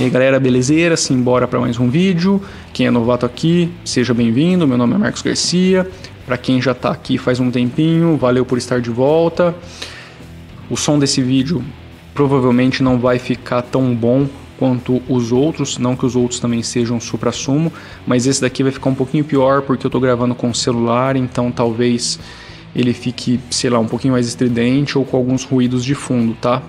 E aí galera, belezeira? Simbora para mais um vídeo. Quem é novato aqui, seja bem-vindo. Meu nome é Marcos Garcia. Para quem já está aqui faz um tempinho, valeu por estar de volta. O som desse vídeo provavelmente não vai ficar tão bom quanto os outros, não que os outros também sejam supra-sumo, mas esse daqui vai ficar um pouquinho pior porque eu estou gravando com o celular, então talvez ele fique, sei lá, um pouquinho mais estridente ou com alguns ruídos de fundo, tá?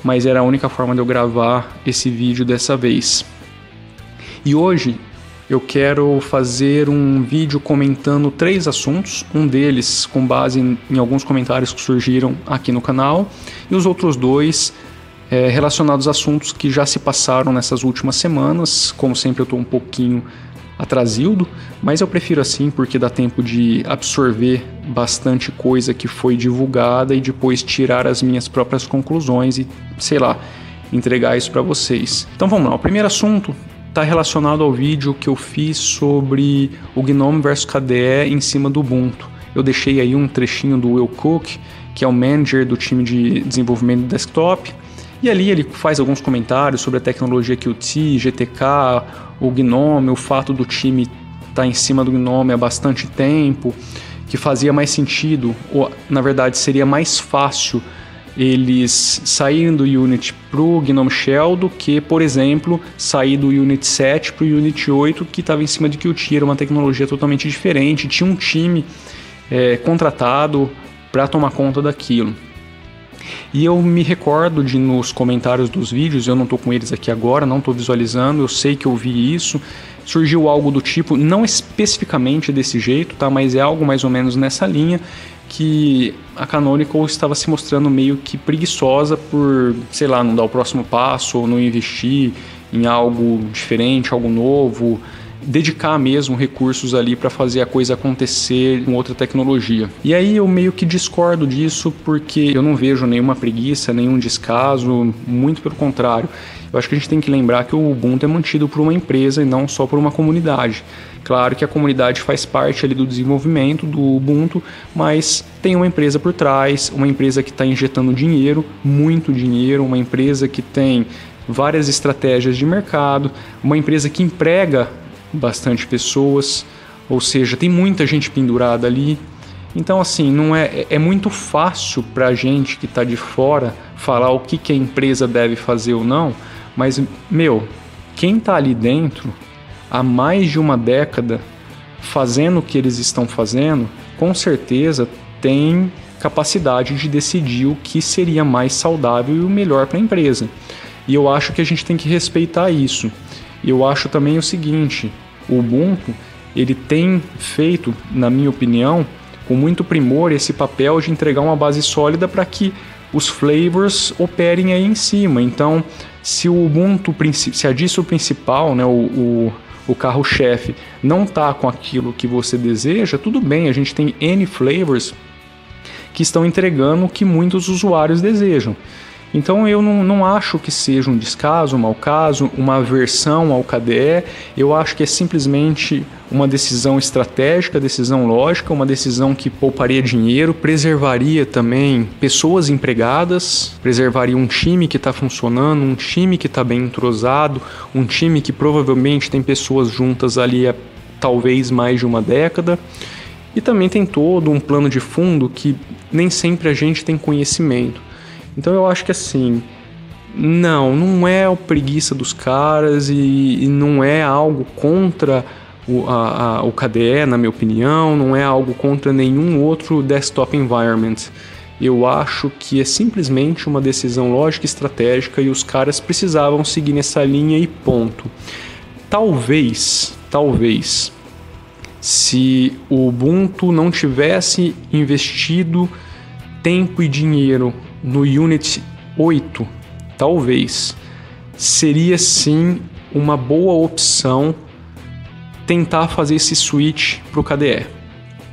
Mas era a única forma de eu gravar esse vídeo dessa vez. E hoje eu quero fazer um vídeo comentando 3 assuntos, um deles com base em alguns comentários que surgiram aqui no canal, e os outros 2 relacionados a assuntos que já se passaram nessas últimas semanas. Como sempre eu estou um pouquinho atrasildo, mas eu prefiro assim porque dá tempo de absorver bastante coisa que foi divulgada e depois tirar as minhas próprias conclusões e, sei lá, entregar isso para vocês. Então vamos lá, o primeiro assunto está relacionado ao vídeo que eu fiz sobre o GNOME versus KDE em cima do Ubuntu. Eu deixei aí um trechinho do Will Cook, que é o manager do time de desenvolvimento do desktop, e ali ele faz alguns comentários sobre a tecnologia Qt, GTK, o GNOME, o fato do time estar em cima do GNOME há bastante tempo, que fazia mais sentido, ou na verdade seria mais fácil eles saírem do Unity para o GNOME Shell do que, por exemplo, sair do Unity 7 para o Unity 8, que estava em cima de Qt, era uma tecnologia totalmente diferente, tinha um time contratado para tomar conta daquilo. E eu me recordo de nos comentários dos vídeos, eu não estou com eles aqui agora, não estou visualizando, eu sei que eu vi isso, surgiu algo do tipo, não especificamente desse jeito, tá? Mas é algo mais ou menos nessa linha, que a Canonical estava se mostrando meio que preguiçosa por, sei lá, não dar o próximo passo ou não investir em algo diferente, algo novo, dedicar mesmo recursos ali para fazer a coisa acontecer com outra tecnologia. E aí eu meio que discordo disso porque eu não vejo nenhuma preguiça, nenhum descaso, muito pelo contrário. Eu acho que a gente tem que lembrar que o Ubuntu é mantido por uma empresa e não só por uma comunidade. Claro que a comunidade faz parte ali do desenvolvimento do Ubuntu, mas tem uma empresa por trás, uma empresa que está injetando dinheiro, muito dinheiro, uma empresa que tem várias estratégias de mercado, uma empresa que emprega bastante pessoas, ou seja, tem muita gente pendurada ali. Então assim, não é muito fácil para a gente que está de fora falar o que a empresa deve fazer ou não, mas quem está ali dentro há mais de uma década fazendo o que eles estão fazendo, com certeza tem capacidade de decidir o que seria mais saudável e o melhor para a empresa. E eu acho que a gente tem que respeitar isso. Eu acho também o seguinte, o Ubuntu ele tem feito, na minha opinião, com muito primor esse papel de entregar uma base sólida para que os flavors operem aí em cima. Então, se o Ubuntu, se a distro principal, né, o carro-chefe, não está com aquilo que você deseja, tudo bem, a gente tem N flavors que estão entregando o que muitos usuários desejam. Então eu não acho que seja um descaso, um mau caso, uma aversão ao KDE, eu acho que é simplesmente uma decisão estratégica, decisão lógica, uma decisão que pouparia dinheiro, preservaria também pessoas empregadas, preservaria um time que está funcionando, um time que está bem entrosado, um time que provavelmente tem pessoas juntas ali há talvez mais de uma década, e também tem todo um plano de fundo que nem sempre a gente tem conhecimento. Então eu acho que assim, não é a preguiça dos caras e não é algo contra o KDE, na minha opinião, não é algo contra nenhum outro desktop environment. Eu acho que é simplesmente uma decisão lógica e estratégica e os caras precisavam seguir nessa linha e ponto. Talvez, se o Ubuntu não tivesse investido tempo e dinheiro no Unity 8, talvez seria sim uma boa opção tentar fazer esse switch para o KDE.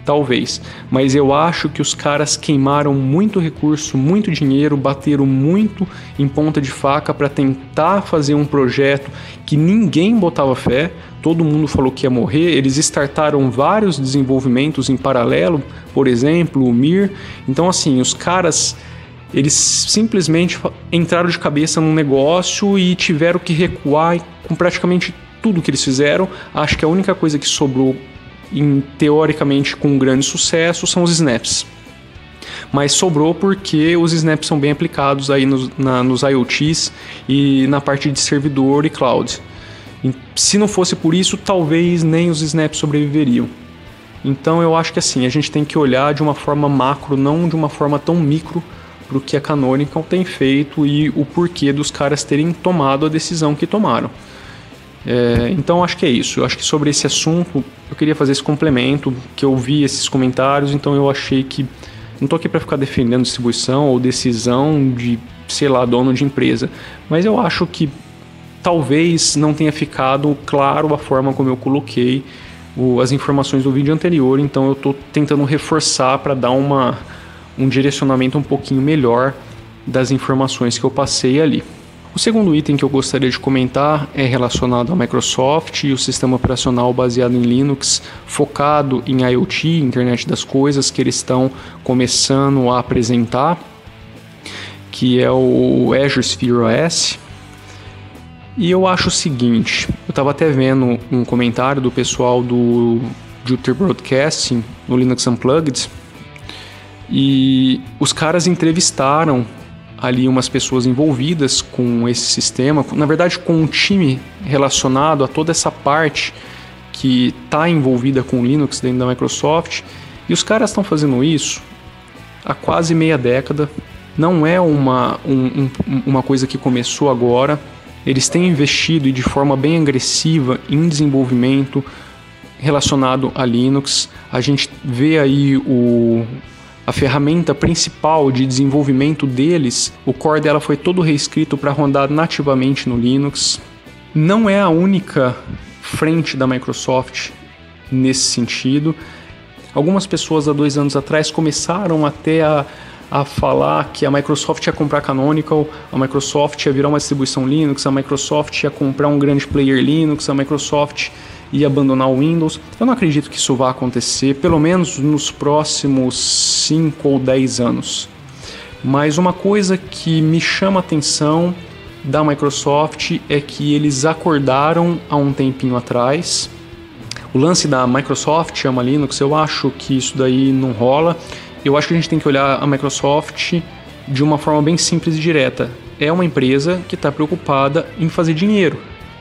Talvez, mas eu acho que os caras queimaram muito recurso, muito dinheiro, bateram muito em ponta de faca para tentar fazer um projeto que ninguém botava fé, todo mundo falou que ia morrer, eles startaram vários desenvolvimentos em paralelo, por exemplo, o Mir. Então assim, os caras Eles simplesmente entraram de cabeça num negócio e tiveram que recuar com praticamente tudo que eles fizeram. Acho que a única coisa que sobrou, teoricamente com um grande sucesso, são os snaps. Mas sobrou porque os snaps são bem aplicados aí nos IoTs e na parte de servidor e cloud. E se não fosse por isso, talvez nem os snaps sobreviveriam. Então eu acho que assim, a gente tem que olhar de uma forma macro, não de uma forma tão micro, para o que a Canonical tem feito e o porquê dos caras terem tomado a decisão que tomaram. Então acho que é isso. Eu acho que sobre esse assunto eu queria fazer esse complemento, que eu vi esses comentários, então eu achei que não estou aqui para ficar defendendo distribuição ou decisão de, sei lá, dono de empresa, mas eu acho que talvez não tenha ficado claro a forma como eu coloquei as informações do vídeo anterior, então eu estou tentando reforçar para dar um direcionamento um pouquinho melhor das informações que eu passei ali. O segundo item que eu gostaria de comentar é relacionado à Microsoft e o sistema operacional baseado em Linux, focado em IoT, Internet das Coisas, que eles estão começando a apresentar, que é o Azure Sphere OS. E eu acho o seguinte, eu estava até vendo um comentário do pessoal do Jupyter Broadcasting no Linux Unplugged, e os caras entrevistaram ali umas pessoas envolvidas com esse sistema, na verdade com um time relacionado a toda essa parte que está envolvida com Linux dentro da Microsoft, e os caras estão fazendo isso há quase meia década, não é uma coisa que começou agora, eles têm investido e de forma bem agressiva em desenvolvimento relacionado a Linux. A gente vê aí a ferramenta principal de desenvolvimento deles, o core dela foi todo reescrito para rodar nativamente no Linux. Não é a única frente da Microsoft nesse sentido. Algumas pessoas há 2 anos atrás começaram até a falar que a Microsoft ia comprar a Canonical, a Microsoft ia virar uma distribuição Linux, a Microsoft ia comprar um grande player Linux, a Microsoft e abandonar o Windows. Eu não acredito que isso vá acontecer, pelo menos nos próximos 5 ou 10 anos. Mas uma coisa que me chama a atenção da Microsoft é que eles acordaram há um tempinho atrás. O lance da Microsoft ama Linux, eu acho que isso daí não rola. Eu acho que a gente tem que olhar a Microsoft de uma forma bem simples e direta. É uma empresa que está preocupada em fazer dinheiro.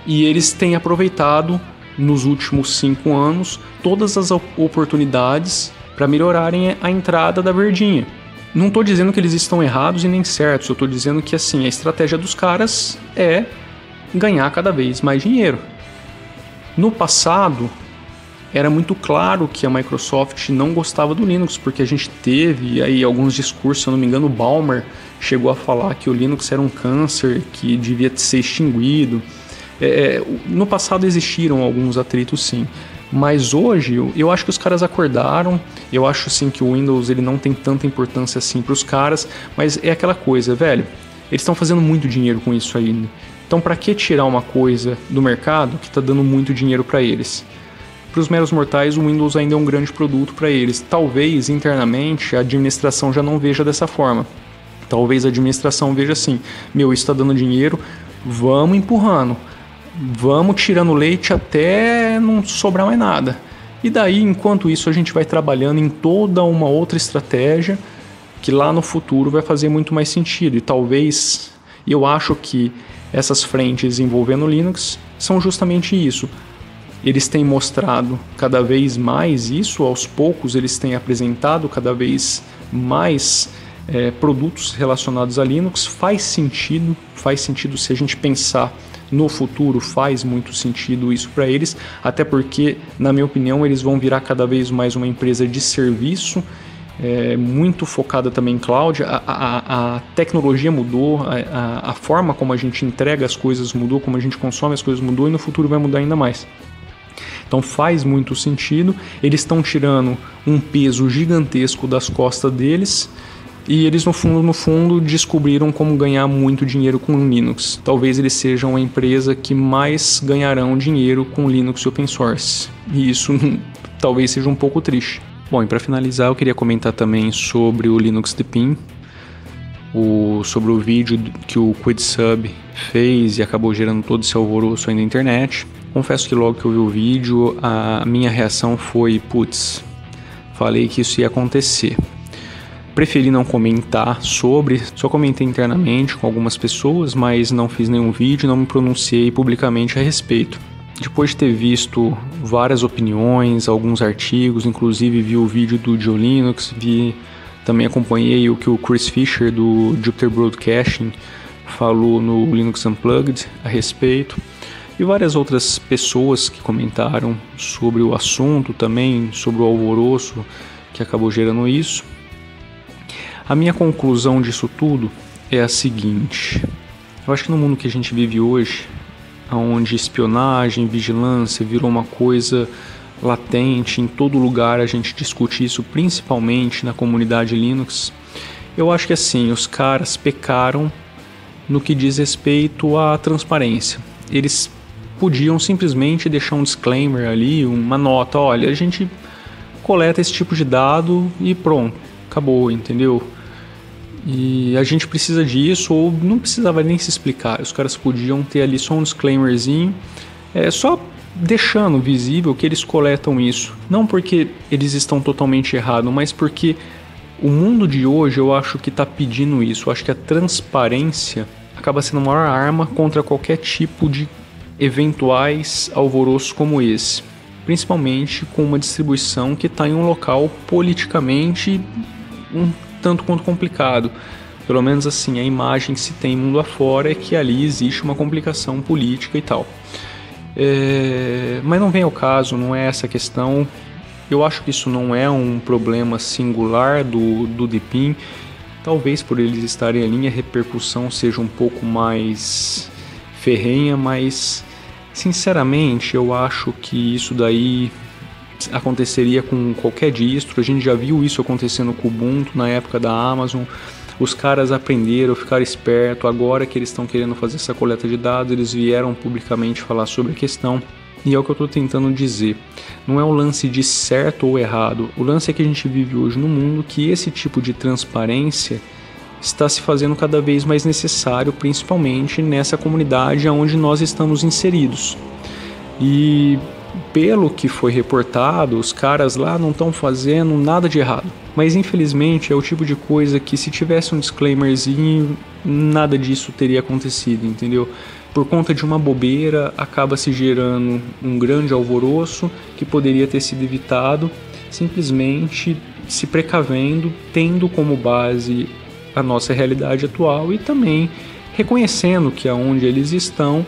E eles têm aproveitado nos últimos 5 anos todas as oportunidades para melhorarem a entrada da verdinha. Não estou dizendo que eles estão errados e nem certos, eu estou dizendo que assim, a estratégia dos caras é ganhar cada vez mais dinheiro. No passado, era muito claro que a Microsoft não gostava do Linux, porque a gente teve aí alguns discursos, se eu não me engano, o Ballmer chegou a falar que o Linux era um câncer que devia ser extinguido. No passado existiram alguns atritos, sim, mas hoje eu acho que os caras acordaram. Eu acho sim que o Windows ele não tem tanta importância assim para os caras, mas é aquela coisa, velho, eles estão fazendo muito dinheiro com isso ainda. Então para que tirar uma coisa do mercado que está dando muito dinheiro para eles? Para os meros mortais, o Windows ainda é um grande produto para eles. Talvez internamente a administração já não veja dessa forma. Talvez a administração veja assim, isso está dando dinheiro, vamos empurrando. Vamos tirando leite até não sobrar mais nada. E daí, enquanto isso, a gente vai trabalhando em toda uma outra estratégia que lá no futuro vai fazer muito mais sentido. E talvez, eu acho que essas frentes envolvendo Linux são justamente isso. Eles têm mostrado cada vez mais isso, aos poucos eles têm apresentado cada vez mais produtos relacionados a Linux. Faz sentido se a gente pensar no futuro, faz muito sentido isso para eles, até porque, na minha opinião, eles vão virar cada vez mais uma empresa de serviço, muito focada também em cloud. A tecnologia mudou, a forma como a gente entrega as coisas mudou, como a gente consome as coisas mudou, e no futuro vai mudar ainda mais. Então faz muito sentido, eles estão tirando um peso gigantesco das costas deles, e eles no fundo descobriram como ganhar muito dinheiro com Linux. Talvez eles sejam a empresa que mais ganharão dinheiro com Linux e open source. E isso talvez seja um pouco triste. Bom, e para finalizar eu queria comentar também sobre o Linux Deepin. sobre o vídeo que o QuidSub fez e acabou gerando todo esse alvoroço aí na internet. Confesso que logo que eu vi o vídeo, a minha reação foi, putz, falei que isso ia acontecer. Preferi não comentar sobre, só comentei internamente com algumas pessoas, mas não fiz nenhum vídeo, não me pronunciei publicamente a respeito. Depois de ter visto várias opiniões, alguns artigos, inclusive vi o vídeo do Joe Linux, também acompanhei o que o Chris Fisher do Jupiter Broadcasting falou no Linux Unplugged a respeito, e várias outras pessoas que comentaram sobre o assunto também, sobre o alvoroço que acabou gerando isso. A minha conclusão disso tudo é a seguinte: eu acho que no mundo que a gente vive hoje, onde espionagem, vigilância virou uma coisa latente, em todo lugar a gente discute isso, principalmente na comunidade Linux, eu acho que assim, os caras pecaram no que diz respeito à transparência. Eles podiam simplesmente deixar um disclaimer ali, uma nota, olha, a gente coleta esse tipo de dado e pronto, acabou, entendeu? E a gente precisa disso, ou não precisava nem se explicar, os caras podiam ter ali só um disclaimerzinho, só deixando visível que eles coletam isso, não porque eles estão totalmente errados, mas porque o mundo de hoje eu acho que está pedindo isso. Eu acho que a transparência acaba sendo a maior arma contra qualquer tipo de eventuais alvoroços como esse, principalmente com uma distribuição que está em um local politicamente tanto quanto complicado. Pelo menos assim, a imagem que se tem mundo afora é que ali existe uma complicação política e tal. Mas não vem ao caso, não é essa a questão. Eu acho que isso não é um problema singular do Deepin. Talvez por eles estarem ali, a repercussão seja um pouco mais ferrenha, mas sinceramente eu acho que isso daí aconteceria com qualquer distro. A gente já viu isso acontecendo com o Ubuntu na época da Amazon. Os caras aprenderam, ficaram espertos. Agora que eles estão querendo fazer essa coleta de dados, eles vieram publicamente falar sobre a questão. E é o que eu estou tentando dizer. Não é um lance de certo ou errado. O lance é que a gente vive hoje no mundo que esse tipo de transparência está se fazendo cada vez mais necessário, principalmente nessa comunidade onde nós estamos inseridos. E pelo que foi reportado, os caras lá não estão fazendo nada de errado. Mas infelizmente é o tipo de coisa que, se tivesse um disclaimerzinho, nada disso teria acontecido, entendeu? Por conta de uma bobeira, acaba se gerando um grande alvoroço que poderia ter sido evitado, simplesmente se precavendo, tendo como base a nossa realidade atual e também reconhecendo que aonde eles estão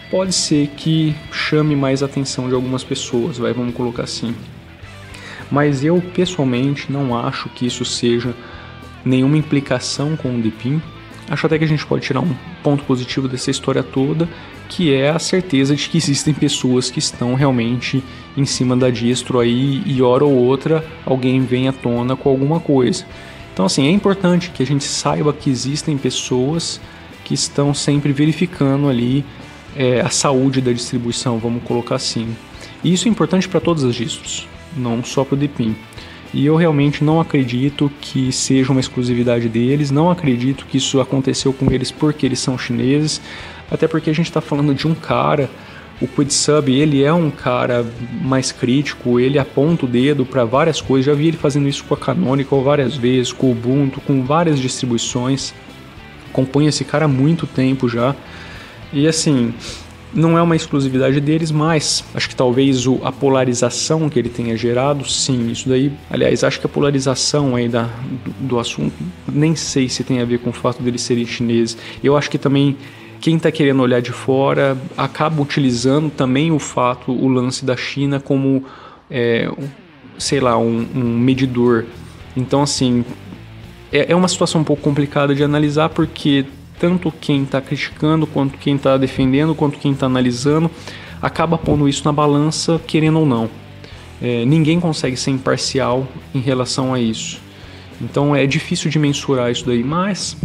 pode ser que chame mais atenção de algumas pessoas, vamos colocar assim. Mas eu pessoalmente não acho que isso seja nenhuma implicação com o Deepin. Acho até que a gente pode tirar um ponto positivo dessa história toda, que é a certeza de que existem pessoas que estão realmente em cima da distro aí, e hora ou outra alguém vem à tona com alguma coisa. Então assim, é importante que a gente saiba que existem pessoas que estão sempre verificando ali a saúde da distribuição, vamos colocar assim. E isso é importante para todas as distros, não só para o Deepin. E eu realmente não acredito que seja uma exclusividade deles, não acredito que isso aconteceu com eles porque eles são chineses, até porque a gente está falando de um cara, o QuidSub, ele é um cara mais crítico, ele aponta o dedo para várias coisas, já vi ele fazendo isso com a Canonical várias vezes, com o Ubuntu, com várias distribuições, acompanho esse cara há muito tempo já, e assim, não é uma exclusividade deles, mas acho que talvez a polarização que ele tenha gerado, sim, isso daí, aliás, acho que a polarização aí do assunto, nem sei se tem a ver com o fato deles serem chineses. Eu acho que também quem está querendo olhar de fora acaba utilizando também o lance da China como, sei lá, um medidor. Então, assim, é uma situação um pouco complicada de analisar, porque tanto quem está criticando, quanto quem está defendendo, quanto quem está analisando, acaba pondo isso na balança, querendo ou não. Ninguém consegue ser imparcial em relação a isso. Então é difícil de mensurar isso daí, mas,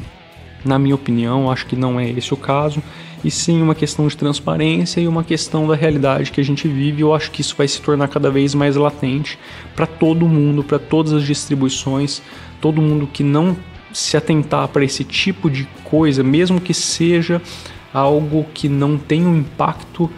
na minha opinião, acho que não é esse o caso, e sim uma questão de transparência e uma questão da realidade que a gente vive. Eu acho que isso vai se tornar cada vez mais latente para todo mundo, para todas as distribuições, todo mundo que não se atentar para esse tipo de coisa, mesmo que seja algo que não tenha um impacto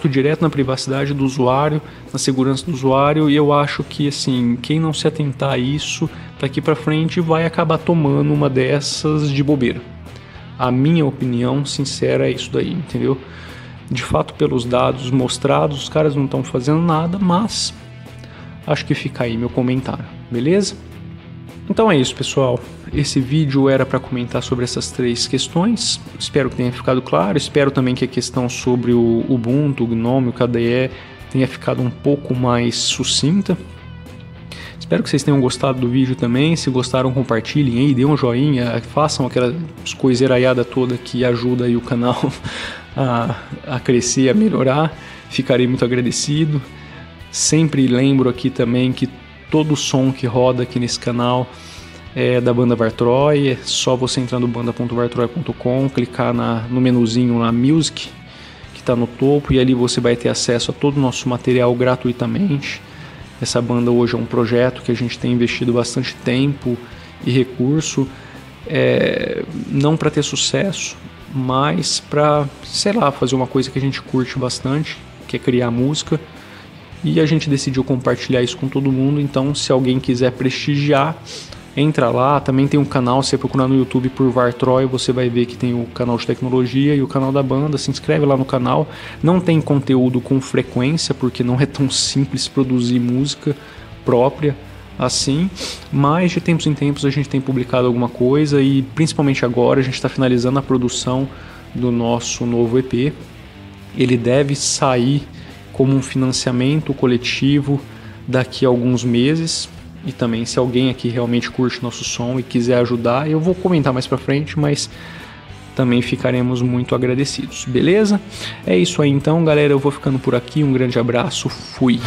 direto na privacidade do usuário, na segurança do usuário. E eu acho que assim, quem não se atentar a isso, daqui para frente vai acabar tomando uma dessas de bobeira. A minha opinião sincera é isso daí, entendeu? De fato, pelos dados mostrados, os caras não estão fazendo nada, mas acho que fica aí meu comentário, beleza? Então é isso, pessoal. Esse vídeo era para comentar sobre essas 3 questões. Espero que tenha ficado claro. Espero também que a questão sobre o Ubuntu, o GNOME, o KDE tenha ficado um pouco mais sucinta. Espero que vocês tenham gostado do vídeo também. Se gostaram, compartilhem aí, dêem um joinha, façam aquela coiseiraiada toda que ajuda aí o canal a crescer, a melhorar. Ficarei muito agradecido. Sempre lembro aqui também que todo o som que roda aqui nesse canal é da banda Vartroy. É só você entrar no banda.vartroy.com, clicar no menuzinho na Music, que está no topo, e ali você vai ter acesso a todo o nosso material gratuitamente. Essa banda hoje é um projeto que a gente tem investido bastante tempo e recurso, não para ter sucesso, mas para, sei lá, fazer uma coisa que a gente curte bastante, que é criar música. E a gente decidiu compartilhar isso com todo mundo. Então, se alguém quiser prestigiar, entra lá. Também tem um canal, se você procurar no YouTube por Vartroy, você vai ver que tem o canal de tecnologia e o canal da banda. Se inscreve lá no canal. Não tem conteúdo com frequência, porque não é tão simples produzir música própria assim, mas de tempos em tempos a gente tem publicado alguma coisa, e principalmente agora a gente está finalizando a produção do nosso novo EP. Ele deve sair como um financiamento coletivo daqui a alguns meses. E também, se alguém aqui realmente curte nosso som e quiser ajudar, eu vou comentar mais pra frente, mas também ficaremos muito agradecidos, beleza? É isso aí então, galera, eu vou ficando por aqui, um grande abraço, fui!